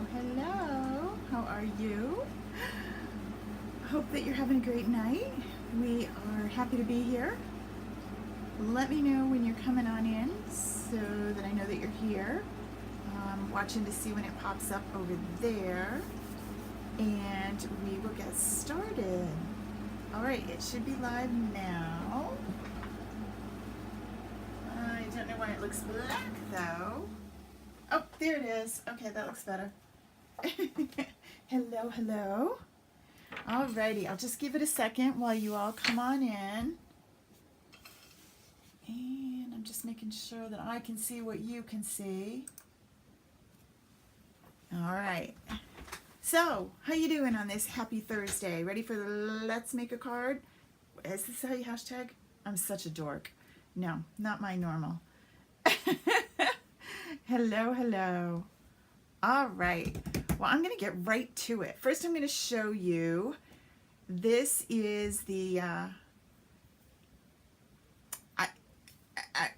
Hello. How are you? Hope that you're having a great night. We are happy to be here. Let me know when you're coming on in so that I know that you're here. I'm watching to see when it pops up over there. And we will get started. All right, it should be live now. I don't know why it looks black though. Oh, there it is. Okay, that looks better. Hello, hello. Alrighty, I'll just give it a second while you all come on in. And I'm just making sure that I can see what you can see. Alright. So, how you doing on this happy Thursday? Ready for the Let's Make a Card? Is this how you hashtag? I'm such a dork. No, not my normal. Hello, hello. All right. Well, I'm going to get right to it. First, I'm going to show you. This is the.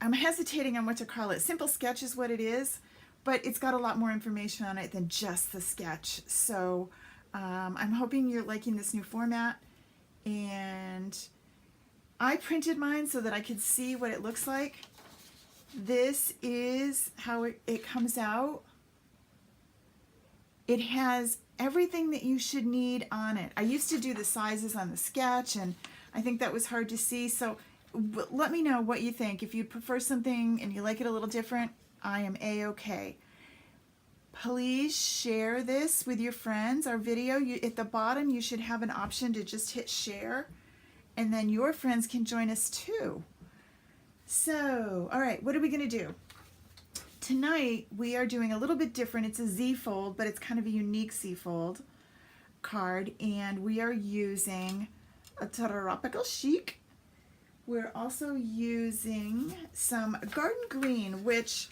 I'm hesitating on what to call it. Simple sketch is what it is, but it's got a lot more information on it than just the sketch. So I'm hoping you're liking this new format. And I printed mine so that I could see what it looks like. This is how it comes out. It has everything that you should need on it. I used to do the sizes on the sketch, and I think that was hard to see. So let me know what you think. If you prefer something and you like it a little different, I am A-okay. Please share this with your friends. Our video, at the bottom, you should have an option to just hit share, and then your friends can join us too. So, all right, what are we going to do? Tonight, we are doing a little bit different. It's a Z-fold, but it's kind of a unique Z-fold card, and we are using a Tropical Chic. We're also using some Garden Green, which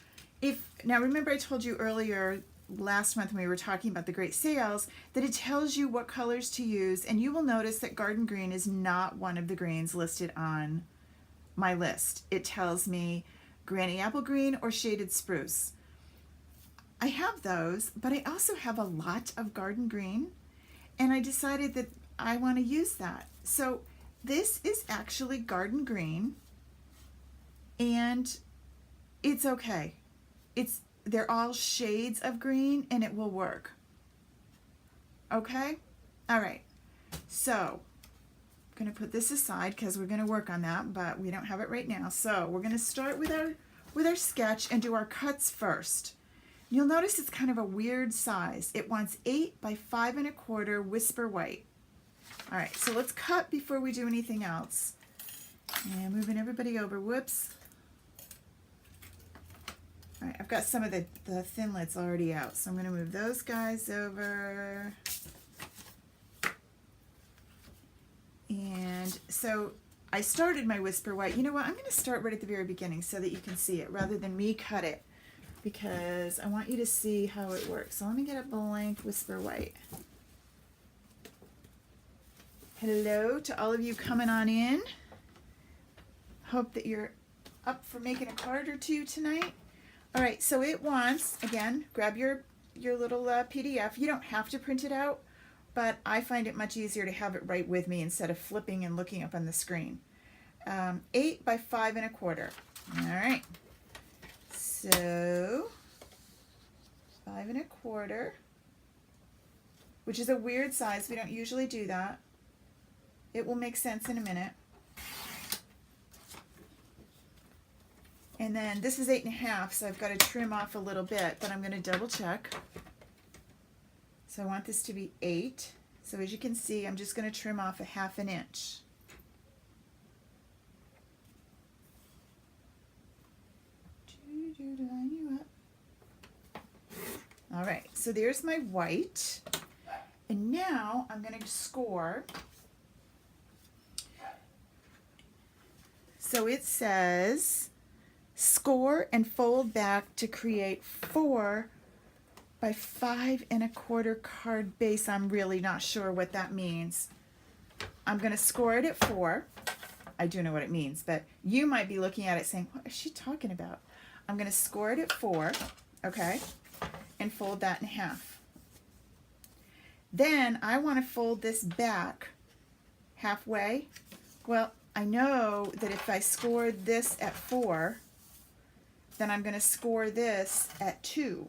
now remember I told you earlier last month when we were talking about the great sales that it tells you what colors to use, and you will notice that Garden Green is not one of the greens listed on my list. It tells me Granny Apple Green or Shaded Spruce. I have those, but I also have a lot of Garden Green, and I decided that I want to use that. So this is actually Garden Green, and it's okay. They're all shades of green, and it will work. Okay? All right. So I'm going to put this aside because we're going to work on that, but we don't have it right now. So we're going to start with our sketch and do our cuts first. You'll notice it's kind of a weird size. It wants 8 by 5 1/4 whisper white. All right, so let's cut before we do anything else. And moving everybody over. Whoops. All right, I've got some of the thinlits already out, so I'm going to move those guys over. And so I started my whisper white. You know what? I'm going to start right at the very beginning so that you can see it rather than me cut it, because I want you to see how it works. So let me get a blank whisper white. Hello to all of you coming on in. Hope that you're up for making a card or two tonight. All right, so it wants, again, grab your little PDF. You don't have to print it out, but I find it much easier to have it right with me instead of flipping and looking up on the screen. 8 by 5 1/4. All right. So 5 1/4, which is a weird size. We don't usually do that. It will make sense in a minute. And then this is 8 1/2, so I've got to trim off a little bit, but I'm going to double check. So I want this to be 8. So as you can see, I'm just going to trim off a 1/2 inch. To line you up. All right, so there's my white. And now I'm going to score. So it says, score and fold back to create 4 by 5 1/4 card base. I'm really not sure what that means. I'm going to score it at 4. I do know what it means, but you might be looking at it saying, what is she talking about? I'm going to score it at 4, okay, and fold that in half. Then I want to fold this back halfway. Well, I know that if I score this at 4, then I'm going to score this at 2,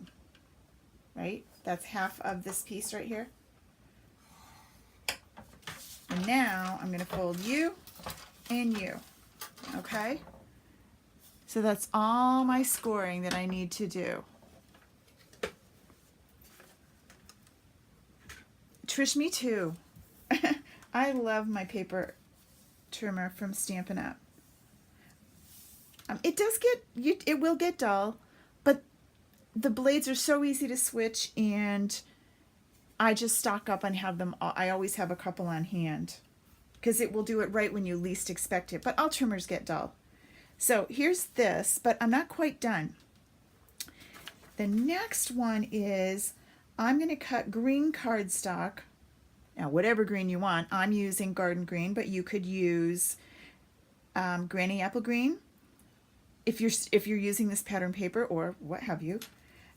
right? That's half of this piece right here. And now I'm going to fold you and you, okay? So that's all my scoring that I need to do. Trish, me too. I love my paper trimmer from Stampin' Up. It does get, it will get dull, but the blades are so easy to switch, and I just stock up and have them. I always have a couple on hand because it will do it right when you least expect it. But all trimmers get dull. So here's this, but I'm not quite done. The next one is I'm going to cut green cardstock. Now, whatever green you want. I'm using garden green, but you could use granny apple green if you're using this pattern paper or what have you.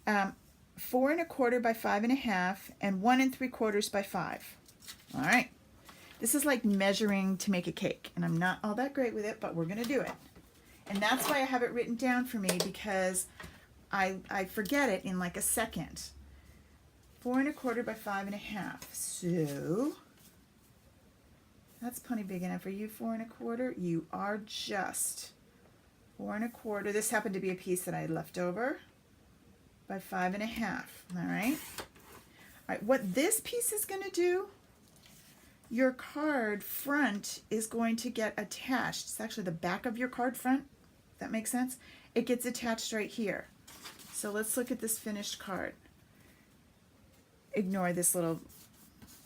4 1/4 by 5 1/2 and 1 3/4 by 5. All right. This is like measuring to make a cake, and I'm not all that great with it, but we're going to do it. And that's why I have it written down for me, because I forget it in like a second. 4 1/4 by 5 1/2. So that's plenty big enough. Are you 4 1/4? You are just 4 1/4. This happened to be a piece that I had left over. By 5 1/2. All right. All right. What this piece is going to do, your card front is going to get attached. It's actually the back of your card front. That makes sense. It gets attached right here. So let's look at this finished card. Ignore this little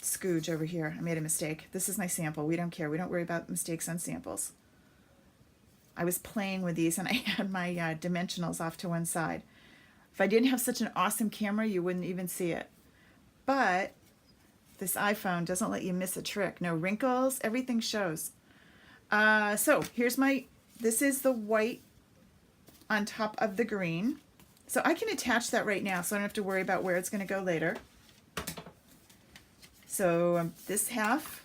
scooge over here. I made a mistake. This is my sample. We don't care. We don't worry about mistakes on samples. I was playing with these and I had my dimensionals off to one side. If I didn't have such an awesome camera, you wouldn't even see it. But this iPhone doesn't let you miss a trick. No wrinkles, everything shows. So here's this is the white on top of the green. So I can attach that right now, so I don't have to worry about where it's going to go later. So this half,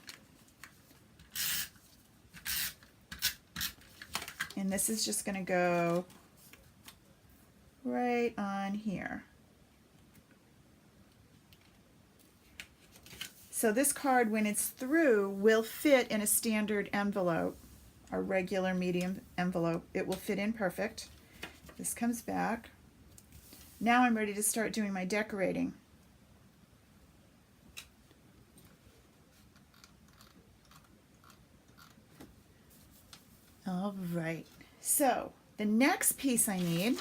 and this is just going to go right on here. So this card, when it's through, will fit in a standard envelope, a regular medium envelope. It will fit in perfect. This comes back. Now I'm ready to start doing my decorating. All right, so the next piece I need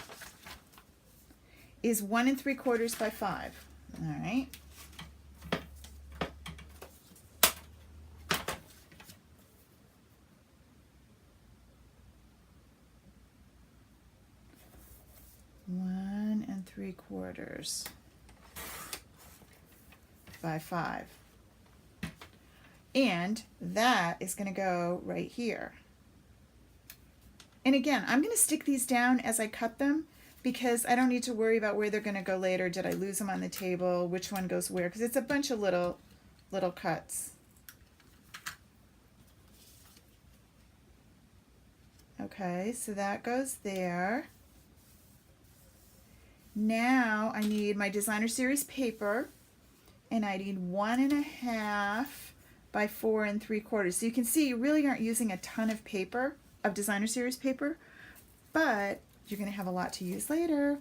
is 1 3/4 by 5. All right. One 3/4 by 5. And that is going to go right here. And again, I'm going to stick these down as I cut them, because I don't need to worry about where they're going to go later. Did I lose them on the table? Which one goes where? Because it's a bunch of little cuts. Okay, so that goes there. Now I need my Designer Series paper, and I need 1 1/2 by 4 3/4. So you can see you really aren't using a ton of paper, of Designer Series paper, but you're going to have a lot to use later.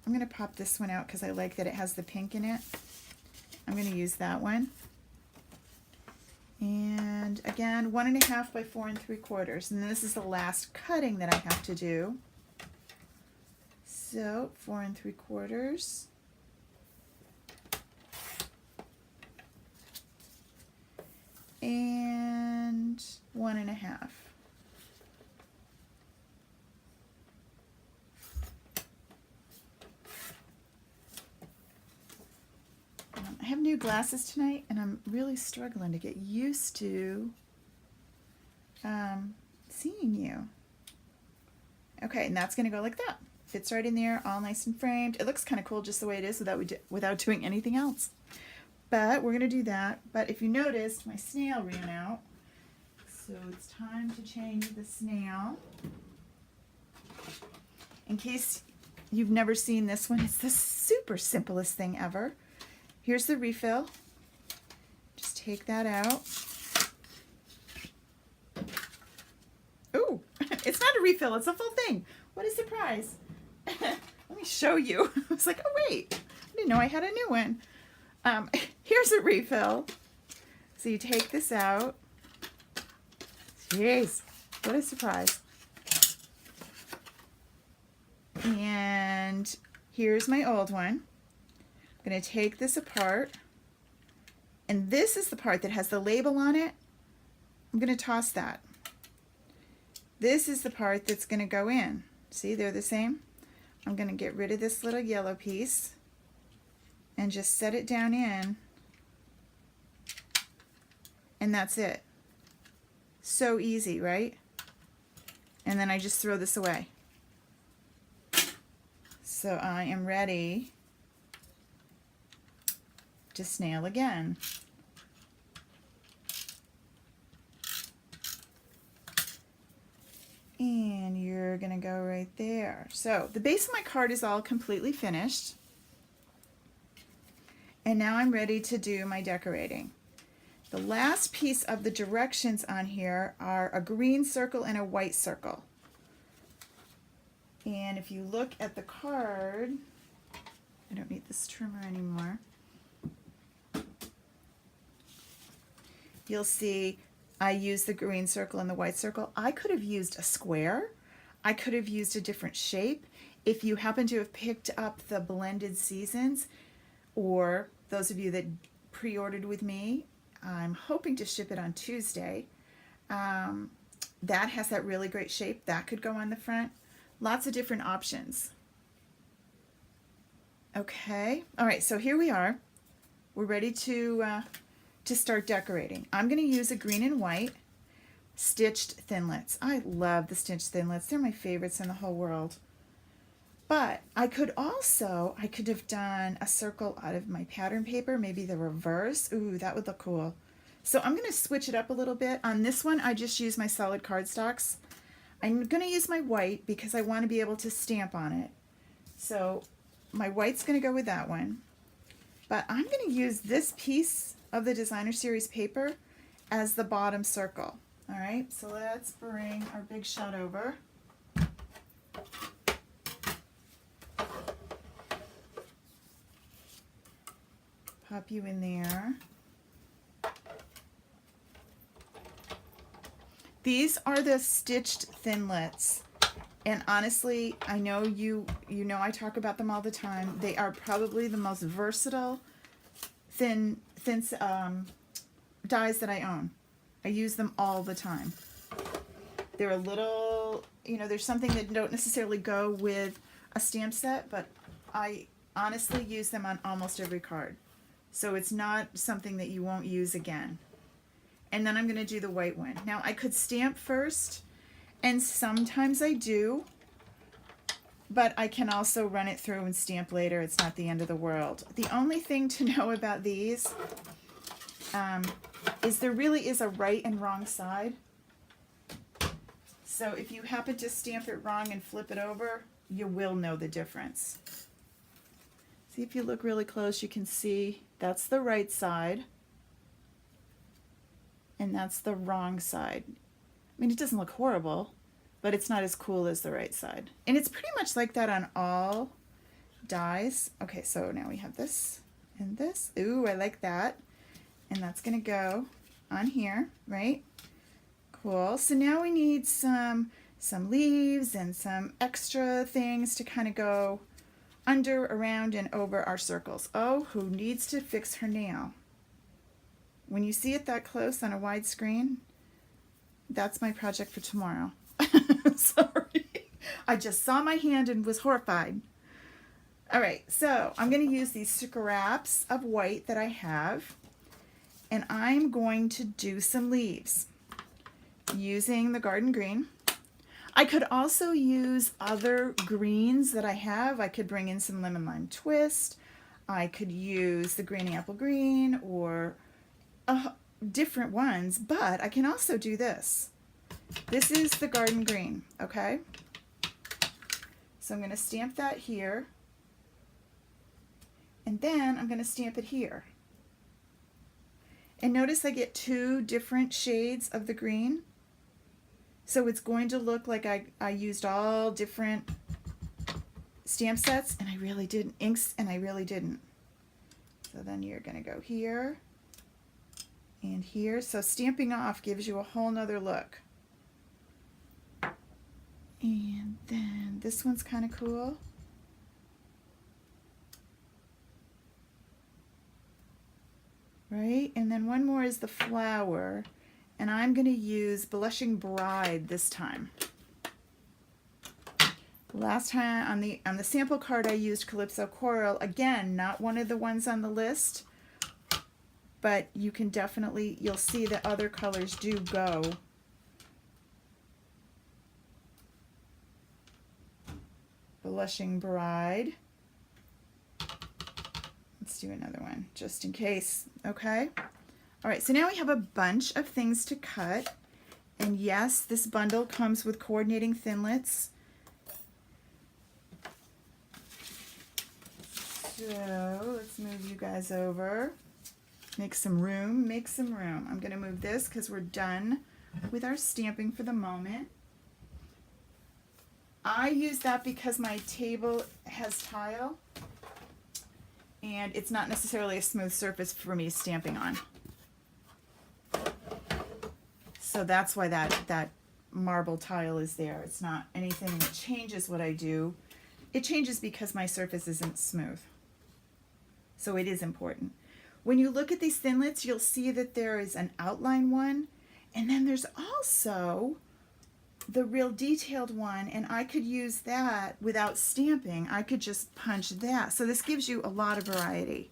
I'm going to pop this one out because I like that it has the pink in it. I'm going to use that one. And again, 1 1/2 by 4 3/4. And then this is the last cutting that I have to do. So 4 3/4. And 1 1/2. I have new glasses tonight, and I'm really struggling to get used to seeing you. Okay, and that's going to go like that. Fits right in there, all nice and framed. It looks kind of cool just the way it is without doing anything else. But we're going to do that. But if you noticed, my snail ran out. So it's time to change the snail. In case you've never seen this one, it's the super simplest thing ever. Here's the refill. Just take that out. Ooh, it's not a refill, it's a full thing. What a surprise. Let me show you. I was like, oh wait, I didn't know I had a new one. Here's a refill. So you take this out. Jeez, what a surprise. And here's my old one. I'm going to take this apart. And this is the part that has the label on it. I'm going to toss that. This is the part that's going to go in. See, they're the same. I'm going to get rid of this little yellow piece and just set it down in. And that's it. So easy, right? And then I just throw this away. So I am ready to snail again. And you're gonna go right there. So the base of my card is all completely finished. And now I'm ready to do my decorating. The last piece of the directions on here are a green circle and a white circle. And if you look at the card, I don't need this trimmer anymore. You'll see I used the green circle and the white circle. I could have used a square. I could have used a different shape. If you happen to have picked up the blended seasons, or those of you that pre-ordered with me, I'm hoping to ship it on Tuesday. That has that really great shape. That could go on the front. Lots of different options. Okay. All right, so here we are. We're ready to start decorating. I'm going to use a green and white stitched thinlits. I love the stitched thinlits. They're my favorites in the whole world. But I could have done a circle out of my pattern paper, maybe the reverse. Ooh, that would look cool. So I'm going to switch it up a little bit. On this one, I just use my solid cardstocks. I'm going to use my white because I want to be able to stamp on it. So my white's going to go with that one. But I'm going to use this piece of the Designer Series paper as the bottom circle. All right, so let's bring our big shot over. Pop you in there. These are the stitched thinlits. And honestly, I know you know I talk about them all the time. They are probably the most versatile thin dies that I own. I use them all the time. They're a little, there's something that don't necessarily go with a stamp set, but I honestly use them on almost every card. So it's not something that you won't use again. And then I'm going to do the white one. Now I could stamp first, and sometimes I do, but I can also run it through and stamp later. It's not the end of the world. The only thing to know about these is there really is a right and wrong side. So if you happen to stamp it wrong and flip it over, you will know the difference. See, if you look really close, you can see that's the right side and that's the wrong side. I mean, it doesn't look horrible, but it's not as cool as the right side. And it's pretty much like that on all dies. Okay, so now we have this and this. Ooh, I like that. And that's gonna go on here, right? Cool. So now we need some leaves and some extra things to kind of go under, around, and over our circles. Oh, who needs to fix her nail? When you see it that close on a wide screen, that's my project for tomorrow. Sorry. I just saw my hand and was horrified. All right, so I'm going to use these scraps of white that I have, and I'm going to do some leaves using the garden green. I could also use other greens that I have. I could bring in some lemon lime twist. I could use the Granny Apple Green or different ones, but I can also do this. This is the Garden Green, okay? So I'm going to stamp that here, and then I'm going to stamp it here. And notice I get two different shades of the green. So it's going to look like I used all different stamp sets, and I really didn't, inks, and I really didn't. So then you're going to go here and here. So stamping off gives you a whole nother look. And then this one's kind of cool. Right? And then one more is the flower. And I'm going to use Blushing Bride this time. Last time on the sample card I used Calypso Coral. Again, not one of the ones on the list, but you can definitely, you'll see that other colors do go. Blushing Bride. Let's do another one just in case, okay? All right, so now we have a bunch of things to cut. And yes, this bundle comes with coordinating thinlits. So let's move you guys over. Make some room, make some room. I'm gonna move this because we're done with our stamping for the moment. I use that because my table has tile and it's not necessarily a smooth surface for me stamping on. So that's why that marble tile is there. It's not anything that changes what I do. It changes because my surface isn't smooth. So it is important. When you look at these thinlits, you'll see that there is an outline one, and then there's also the real detailed one, and I could use that without stamping. I could just punch that. So this gives you a lot of variety.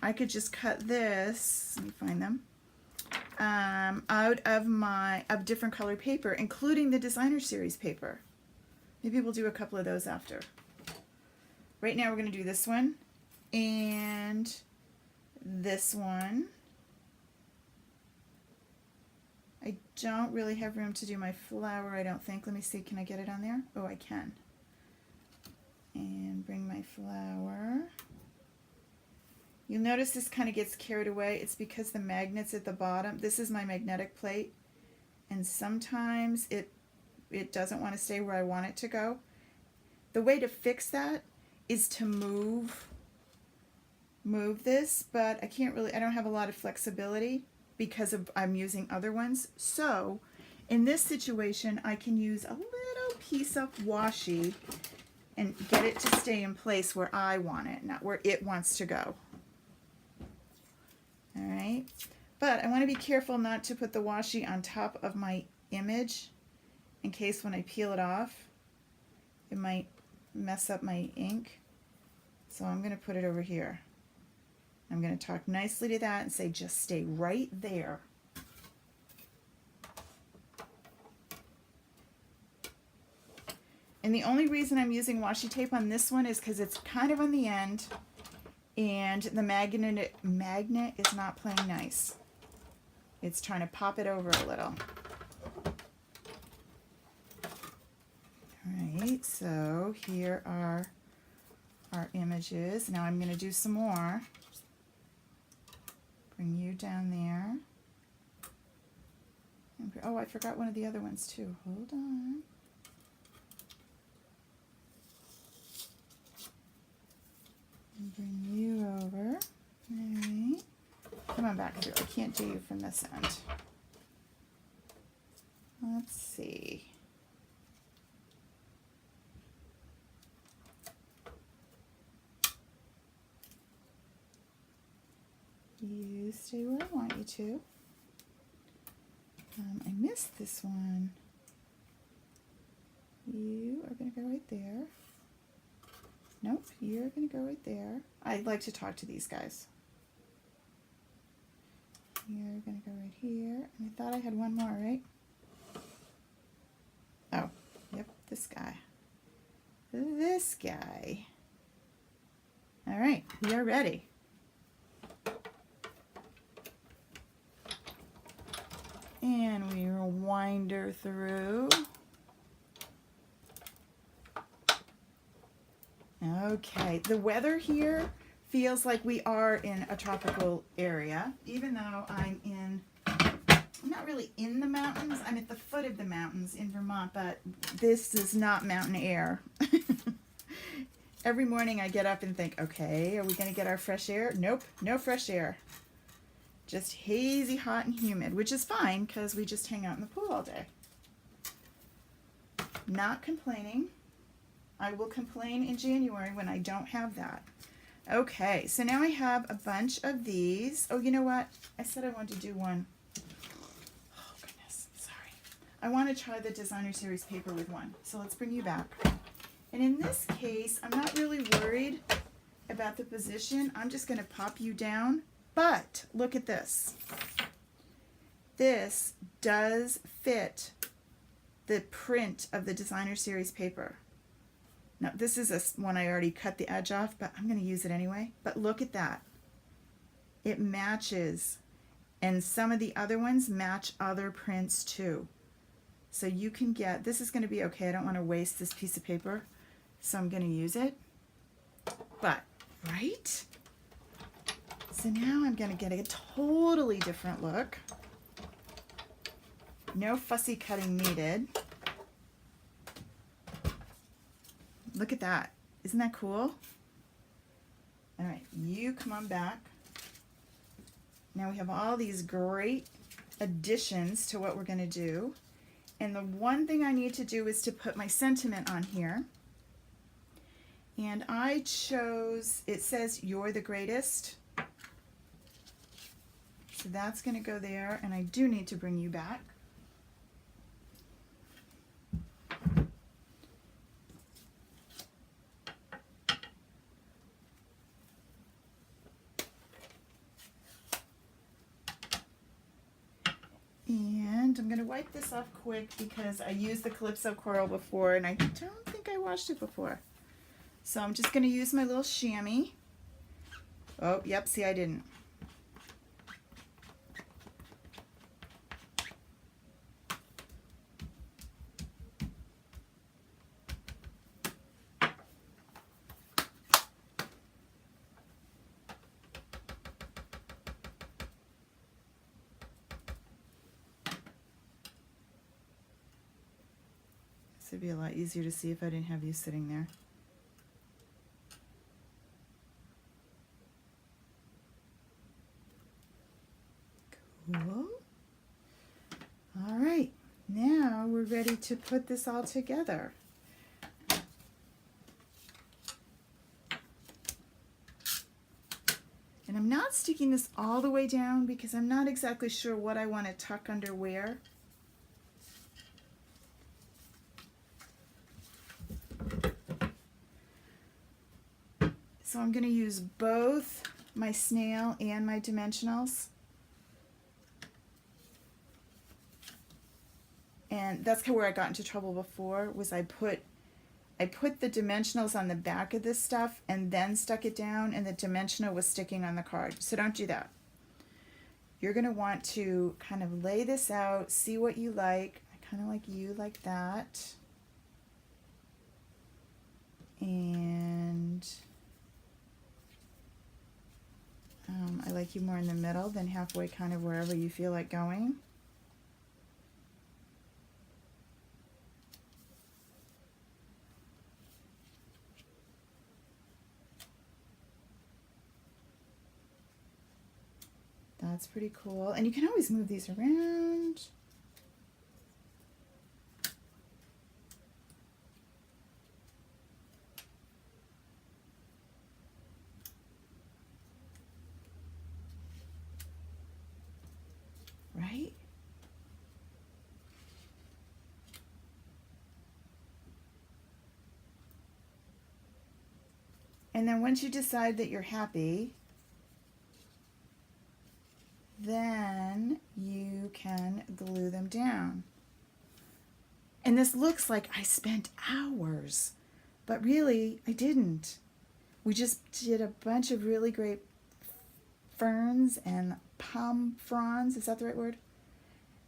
I could just cut this, let me find them, out of different color paper, including the designer series paper. Maybe we'll do a couple of those after. Right now we're going to do this one and this one. I don't really have room to do my flower, I don't think. Let me see, can I get it on there? Oh, I can. And bring my flower. You'll notice this kind of gets carried away. It's because the magnet's at the bottom. This is my magnetic plate, and sometimes it doesn't want to stay where I want it to go. The way to fix that is to move this, but I don't have a lot of flexibility because I'm using other ones. So in this situation, I can use a little piece of washi and get it to stay in place where I want it, not where it wants to go. All right, but I want to be careful not to put the washi on top of my image in case when I peel it off, it might mess up my ink. So I'm going to put it over here. I'm going to talk nicely to that and say, just stay right there. And the only reason I'm using washi tape on this one is because it's kind of on the end and the magnet is not playing nice. It's trying to pop it over a little. All right, so here are our images. Now I'm going to do some more. Bring you down there. Oh, I forgot one of the other ones too. Hold on. And bring you over. All right. Come on back through. I can't do you from this end. Let's see. You stay where I want you to. I missed this one. You are going to go right there. Nope, you're going to go right there. I'd like to talk to these guys. You're going to go right here. And I thought I had one more, right? Oh, yep, this guy. This guy. All right, we are ready. And we wind her through. Okay, the weather here feels like we are in a tropical area, even though I'm not really in the mountains. I'm at the foot of the mountains in Vermont, but this is not mountain air. Every morning I get up and think, okay, are we going to get our fresh air? Nope, no fresh air. Just hazy, hot, and humid, which is fine because we just hang out in the pool all day. Not complaining. I will complain in January when I don't have that. Okay, so now I have a bunch of these. Oh, you know what? I said I wanted to do one. Oh, goodness, sorry. I want to try the designer series paper with one. So let's bring you back. And in this case, I'm not really worried about the position. I'm just going to pop you down. But look at this. This does fit the print of the designer series paper. Now, this is one I already cut the edge off, but I'm going to use it anyway. But look at that. It matches. And some of the other ones match other prints too. So you can get, this is going to be okay. I don't want to waste this piece of paper, so I'm going to use it. But, right? So now I'm going to get a totally different look. No fussy cutting needed. Look at that. Isn't that cool? All right, you come on back. Now we have all these great additions to what we're going to do. And the one thing I need to do is to put my sentiment on here. And I chose, it says, "You're the greatest." So that's going to go there, and I do need to bring you back. And I'm going to wipe this off quick because I used the Calypso Coral before, and I don't think I washed it before. So I'm just going to use my little chamois. Oh, yep, see, I didn't. This would be a lot easier to see if I didn't have you sitting there. Cool. All right, now we're ready to put this all together. And I'm not sticking this all the way down because I'm not exactly sure what I want to tuck under where. So I'm going to use both my snail and my dimensionals. And that's kind of where I got into trouble before, was I put the dimensionals on the back of this stuff and then stuck it down, and the dimensional was sticking on the card. So don't do that. You're going to want to kind of lay this out, see what you like. I kind of like you like that. And I like you more in the middle than halfway, kind of wherever you feel like going. That's pretty cool. And you can always move these around. Right? And then once you decide that you're happy, then you can glue them down. And this looks like I spent hours, but really I didn't. We just did a bunch of really great ferns and palm fronds, is that the right word?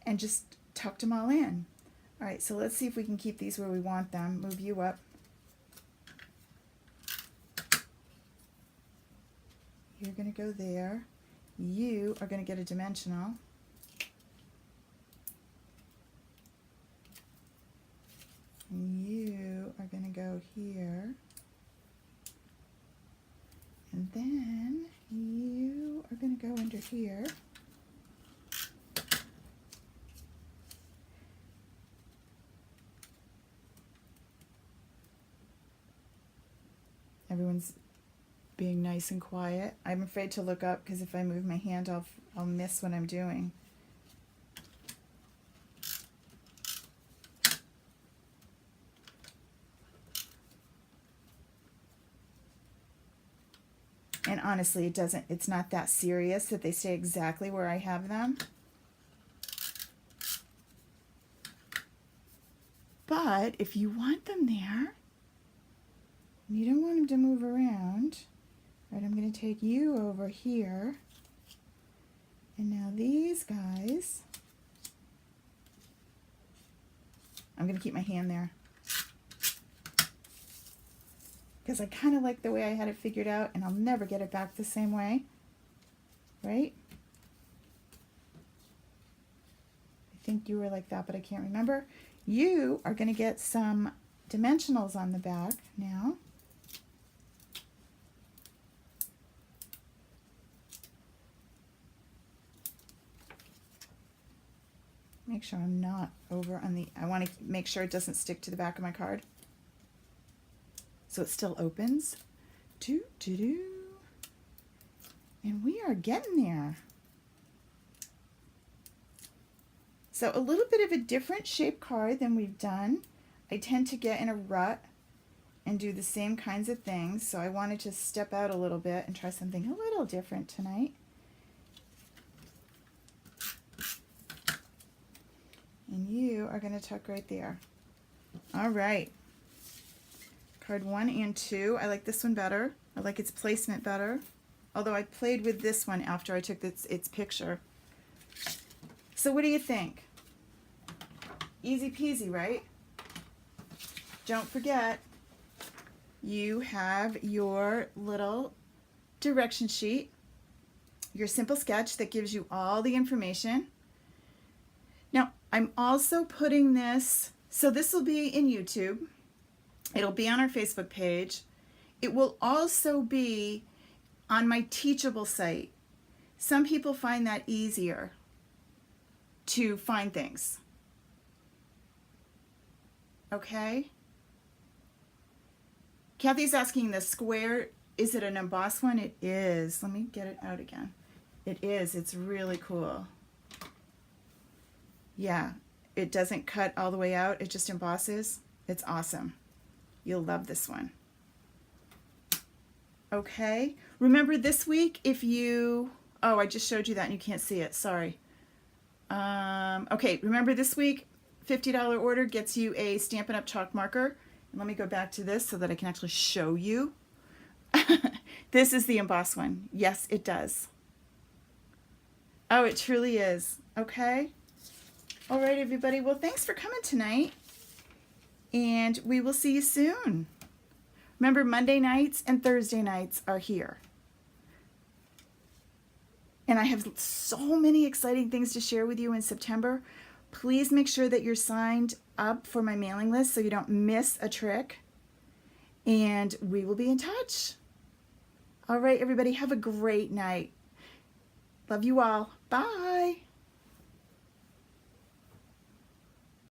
And just tucked them all in. All right, so let's see if we can keep these where we want them. Move you up. You're going to go there. You are going to get a dimensional. And you are going to go here. And then you are going to go under here. Everyone's being nice and quiet. I'm afraid to look up because if I move my hand, I'll miss what I'm doing. And honestly, it's not that serious that they stay exactly where I have them. But if you want them there, and you don't want them to move around, right, I'm going to take you over here. And now these guys, I'm going to keep my hand there, because I kind of like the way I had it figured out, and I'll never get it back the same way, right? I think you were like that, but I can't remember. You are going to get some dimensionals on the back now. Make sure I'm not over on the, I want to make sure it doesn't stick to the back of my card. So it still opens. Doo-doo-doo. And we are getting there. So a little bit of a different shape card than we've done. I tend to get in a rut and do the same kinds of things. So I wanted to step out a little bit and try something a little different tonight. And you are going to tuck right there. All right. Card 1 and 2. I like this one better. I like its placement better. Although I played with this one after I took its picture. So what do you think? Easy peasy, right? Don't forget, you have your little direction sheet, your simple sketch that gives you all the information. Now, I'm also putting this, so this will be in YouTube. It'll be on our Facebook page. It will also be on my Teachable site. Some people find that easier to find things. Okay? Kathy's asking the square, is it an embossed one? It is. Let me get it out again. It is. It's really cool. Yeah, it doesn't cut all the way out. It just embosses. It's awesome. You'll love this one. Okay. Remember this week, if you, oh, I just showed you that and you can't see it. Sorry. Okay, remember this week, $50 order gets you a Stampin' Up! Chalk marker. And let me go back to this so that I can actually show you. This is the embossed one. Yes, it does. Oh, it truly is. Okay. All right, everybody. Well, thanks for coming tonight. And we will see you soon. Remember, Monday nights and Thursday nights are here. And I have so many exciting things to share with you in September. Please make sure that you're signed up for my mailing list so you don't miss a trick. And we will be in touch. All right, everybody, have a great night. Love you all. Bye.